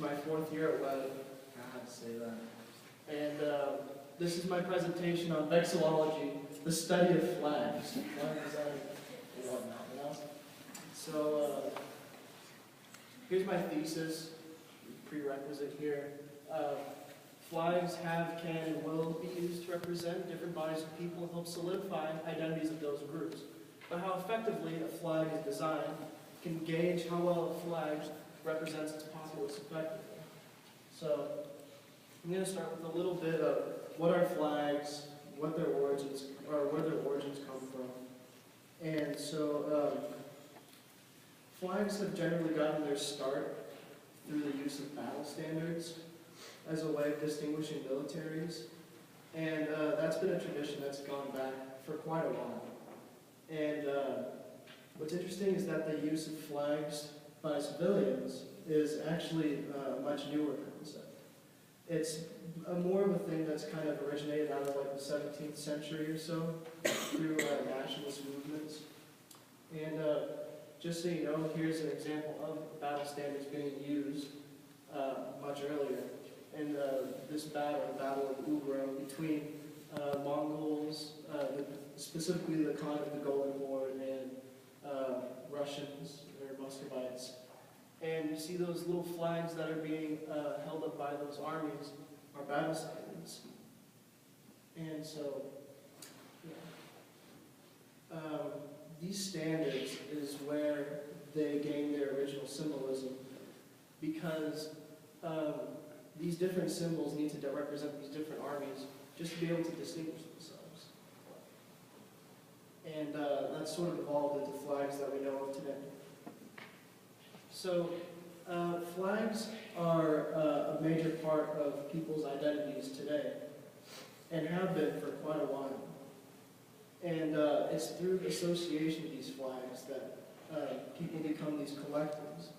my 4th year at Webb. I had to say that. And this is my presentation on Vexiology, the study of flags. Flag design and whatnot, you know? So here's my thesis, prerequisite here. Flags have, can, and will be used to represent different bodies of people and help solidify identities of those groups. But how effectively a flag is designed can gauge how well a flag represents its populace effectively. So I'm going to start with a little bit of what are flags, what their origins, or where their origins come from. And so flags have generally gotten their start through the use of battle standards as a way of distinguishing militaries. And that's been a tradition that's gone back for quite a while. And what's interesting is that the use of flags by civilians is actually a much newer concept. It's more of a thing that's kind of originated out of like the 17th century or so through nationalist movements. And just so you know, here's an example of battle standards being used much earlier. In this battle, the Battle of Ugra, between Mongols, specifically the Khan of the Golden Horde, and Russians, or Muscovites. And you see those little flags that are being held up by those armies are battle standards. And so, yeah. These standards is where they gain their original symbolism, because these different symbols need to represent these different armies just to be able to distinguish themselves. And that's sort of evolved into flags that we know of today. So flags are a major part of people's identities today, and have been for quite a while. And it's through association of these flags that people become these collectives.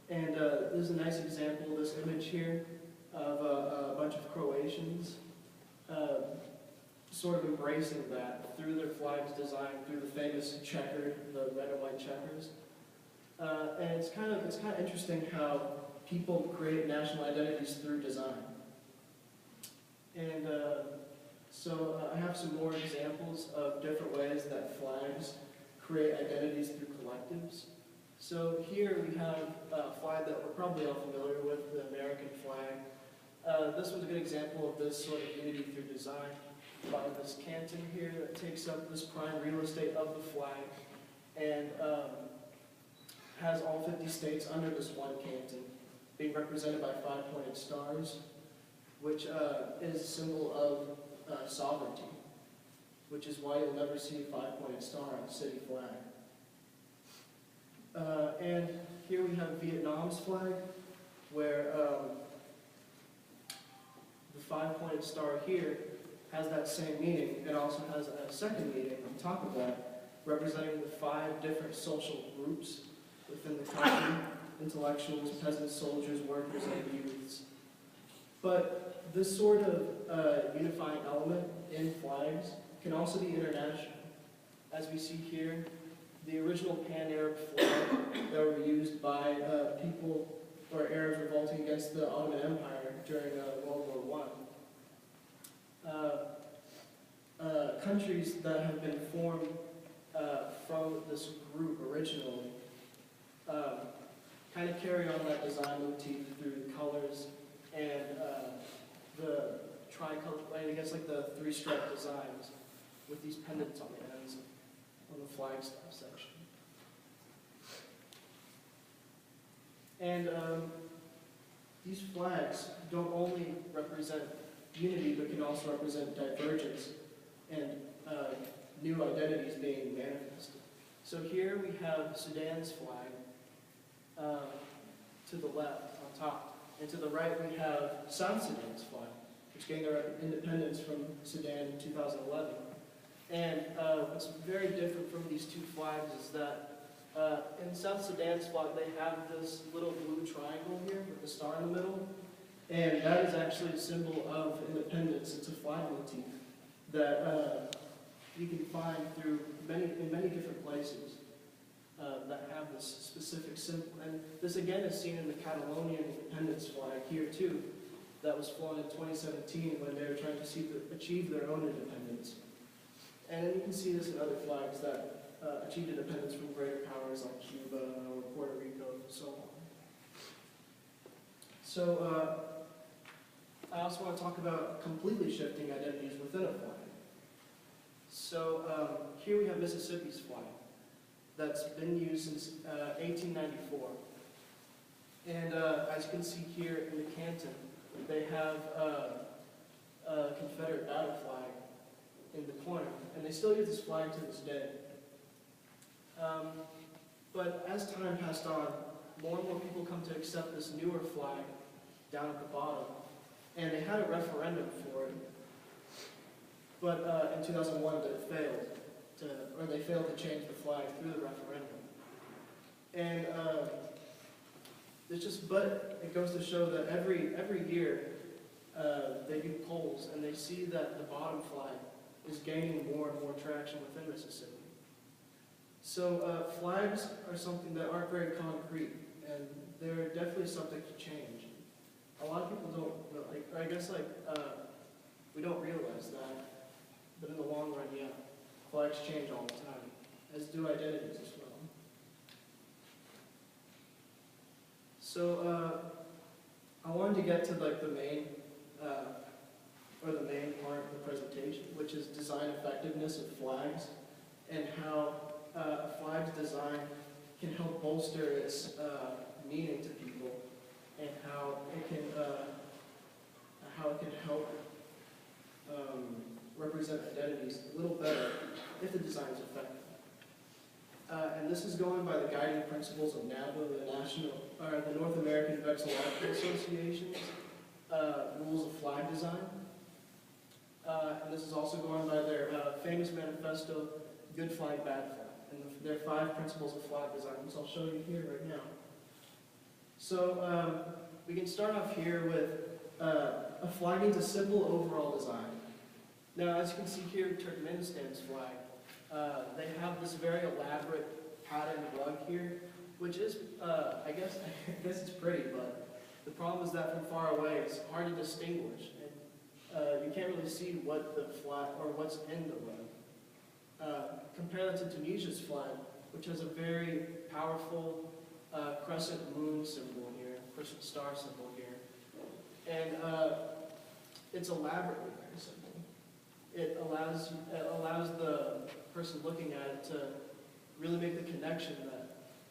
And there's a nice example of this image here of a bunch of Croatians sort of embracing that through their flags design, through the famous checkered, the red and white checkers. And it's kind of interesting how people create national identities through design. And so I have some more examples of different ways that flags create identities through collectives. So here we have a flag that we're probably all familiar with, the American flag. This one's a good example of this sort of unity through design by this canton here that takes up this prime real estate of the flag, and has all 50 states under this one canton, being represented by 5-pointed stars, which is a symbol of sovereignty, which is why you'll never see a 5-pointed star on a city flag. And here we have Vietnam's flag, where the 5-pointed star here has that same meaning. It also has a second meaning on top of that, representing the 5 different social groups within the country: intellectuals, peasants, soldiers, workers, and youths. But this sort of unifying element in flags can also be international. As we see here, the original pan-Arab flag that were used by people or Arabs revolting against the Ottoman Empire during World War I. Countries that have been formed from this group originally kind of carry on that design motif through the colors and the tricolor, I guess like the 3-stripe designs with these pendants on the ends on the flagstaff section. And these flags don't only represent unity, but can also represent divergence and new identities being manifested. So here we have Sudan's flag to the left on top, and to the right we have South Sudan's flag, which gained their independence from Sudan in 2011. And what's very different from these two flags is that in South Sudan's flag they have this little blue triangle here with the star in the middle, and that is actually a symbol of independence. It's a flag motif that you can find in many different places. that have this specific symbol. And this again is seen in the Catalonian independence flag here too, that was flown in 2017 when they were trying to achieve their own independence. And then you can see this in other flags that achieved independence from greater powers like Cuba or Puerto Rico and so on. So I also want to talk about completely shifting identities within a flag. So here we have Mississippi's flag that's been used since 1894. And as you can see here in the canton, they have a Confederate battle flag in the corner, and they still use this flag to this day. But as time passed on, more and more people come to accept this newer flag down at the bottom, and they had a referendum for it. But in 2001, they failed to change the flag through the referendum. And but it goes to show that every year they do polls, and they see that the bottom flag is gaining more and more traction within Mississippi. So flags are something that aren't very concrete, and they're definitely subject to change. A lot of people don't know, we don't realize that, but in the long run, yeah, flags change all the time, as do identities as well. So I wanted to get to the main part of the presentation, which is design effectiveness of flags, and how a flag's design can help bolster its meaning to people, and how it can help represent identities a little better if the design is effective. And this is going by the guiding principles of NAVA, the North American Vexiology Association's rules of flag design. And this is also going by their famous manifesto, Good Flag, Bad Flag, and their 5 principles of flag design, which I'll show you here right now. So we can start off here with a flagging's a simple overall design. Now, as you can see here, Turkmenistan's flag, they have this very elaborate patterned rug here, which is, I guess it's pretty, but the problem is that from far away, it's hard to distinguish. And, you can't really see what the flag, or what's in the rug. Compare that to Tunisia's flag, which has a very powerful crescent moon symbol here, crescent star symbol here. And it's elaborately very simple. It allows the person looking at it to really make the connection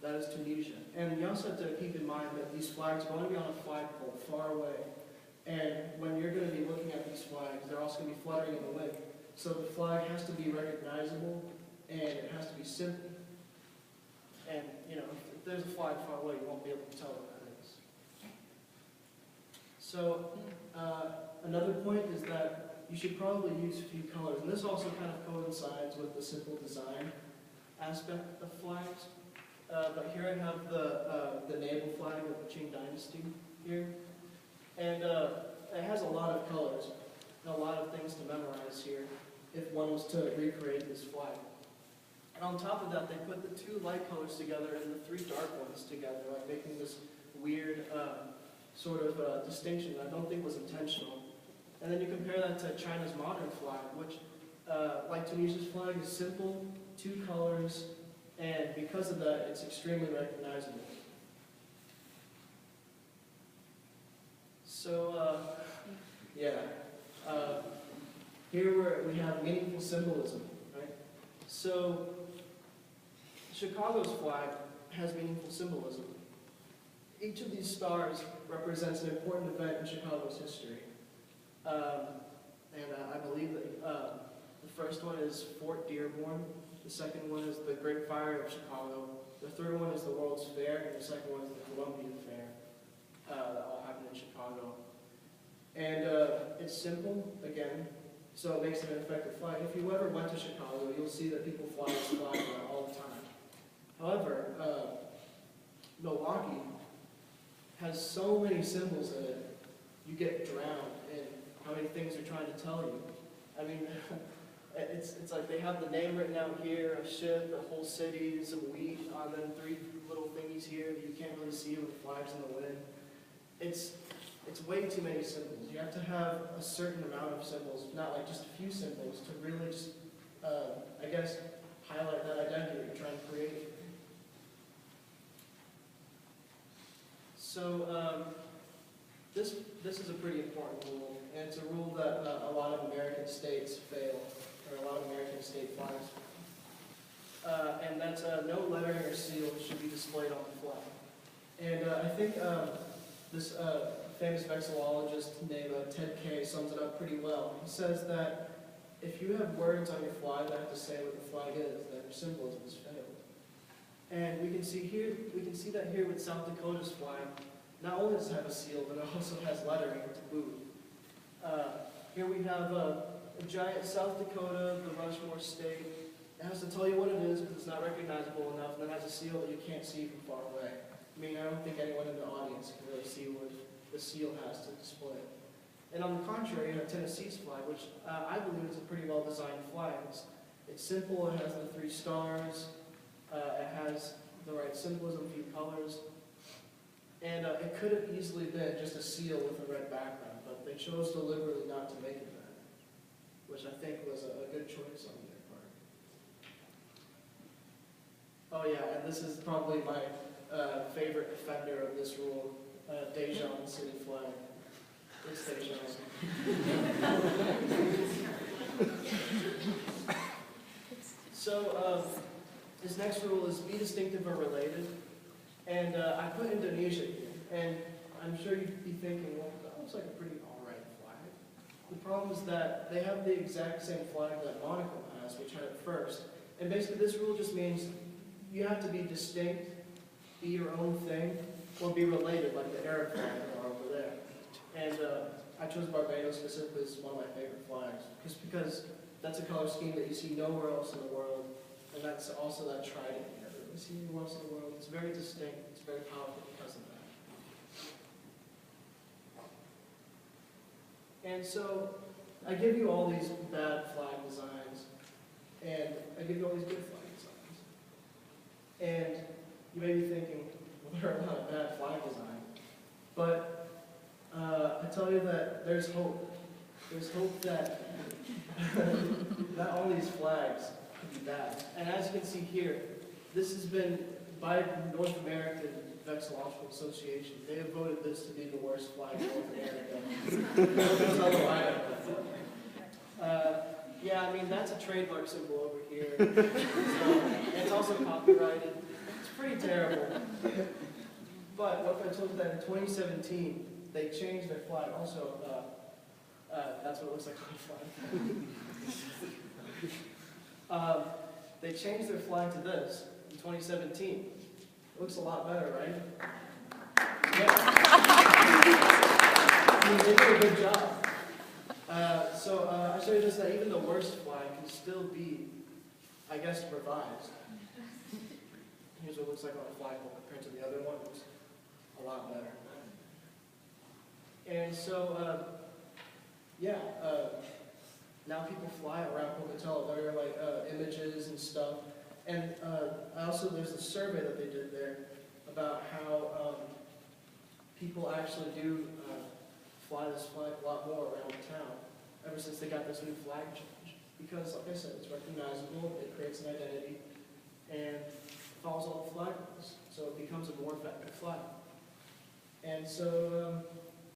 that is Tunisia. And you also have to keep in mind that these flags are going to be on a flagpole far away. And when you're going to be looking at these flags, they're also going to be fluttering in the wind. So the flag has to be recognizable, and it has to be simple. And, if there's a flag far away, you won't be able to tell what that is. So another point is that you should probably use a few colors. And this also kind of coincides with the simple design aspect of flags. But here I have the naval flag of the Qing Dynasty here. And it has a lot of colors and a lot of things to memorize here if one was to recreate this flag. And on top of that, they put the 2 light colors together and the 3 dark ones together, like making this weird sort of distinction that I don't think was intentional. And then you compare that to China's modern flag, which, like Tunisia's flag, is simple, 2 colors, and because of that, it's extremely recognizable. So, here we have meaningful symbolism, right? So, Chicago's flag has meaningful symbolism. Each of these stars represents an important event in Chicago's history. I believe that the first one is Fort Dearborn, the second one is the Great Fire of Chicago, the third one is the World's Fair, and the second one is the Columbia Fair. That all happened in Chicago. And it's simple, again, so it makes it an effective flag. If you ever went to Chicago, you'll see that people fly this flag all the time. However, Milwaukee has so many symbols in it, you get drowned in how many things they're trying to tell you. I mean, It's like they have the name written out here, a ship, a whole city, some wheat on them, 3 little thingies here that you can't really see with flags in the wind. It's way too many symbols. You have to have a certain amount of symbols, not like just a few symbols, to really just, I guess, highlight that identity you're trying to create. So this is a pretty important rule, and it's a rule that a lot of American states fail, or a lot of American state flags fail. And that's no lettering or seal should be displayed on the flag. And I think this famous vexillologist named Ted Kay sums it up pretty well. He says that if you have words on your flag that have to say what the flag is, then your symbolism has failed. And we can see that here with South Dakota's flag. Not only does it have a seal, but it also has lettering to boot. Here we have a giant South Dakota, the Rushmore State. It has to tell you what it is because it's not recognizable enough, and then it has a seal that you can't see from far away. I mean, I don't think anyone in the audience can really see what the seal has to display. And on the contrary, you have Tennessee's flag, which I believe is a pretty well-designed flag. It's simple, it has the 3 stars, it has the right symbolism, a few colors, and it could have easily been just a seal with a red background, but they chose deliberately not to make it that, which I think was a good choice on their part. Oh yeah, and this is probably my favorite offender of this rule, Dijon city flag. It's Dijon. So this next rule is be distinctive or related. And I put Indonesia here. And I'm sure you'd be thinking, well, that looks like a pretty alright flag. The problem is that they have the exact same flag that Monaco has, which had it first. And basically this rule just means you have to be distinct, be your own thing, or be related, like the Arab flag are over there. And I chose Barbados specifically as one of my favorite flags, because that's a color scheme that you see nowhere else in the world, and that's also that trident you never really see anywhere else in the world. It's very distinct, it's very powerful because of that. And so, I give you all these bad flag designs, and I give you all these good flag designs. And you may be thinking, well, there are a lot of bad flag designs, but I tell you that there's hope. There's hope that not all these flags could be bad. And as you can see here, this has been by the North American Vexiological Association. They have voted this to be the worst flag in North America. Yeah, I mean, that's a trademark symbol over here. And it's also copyrighted. It's pretty terrible. But what if I told you that in 2017, they changed their flag? Also, that's what it looks like on the flag. They changed their flag to this in 2017. It looks a lot better, right? Yeah. I mean, they did a good job. I show you just that even the worst flag can still be, I guess, revised. Here's what it looks like on a flagpole compared to the other one. It looks a lot better. And so, now people fly around Pocatello. There are like images and stuff. And there's a survey that they did there about how people actually do fly this flag a lot more around town ever since they got this new flag change. Because, like I said, it's recognizable, it creates an identity, and follows all the flag rules. So it becomes a more effective flag. And so,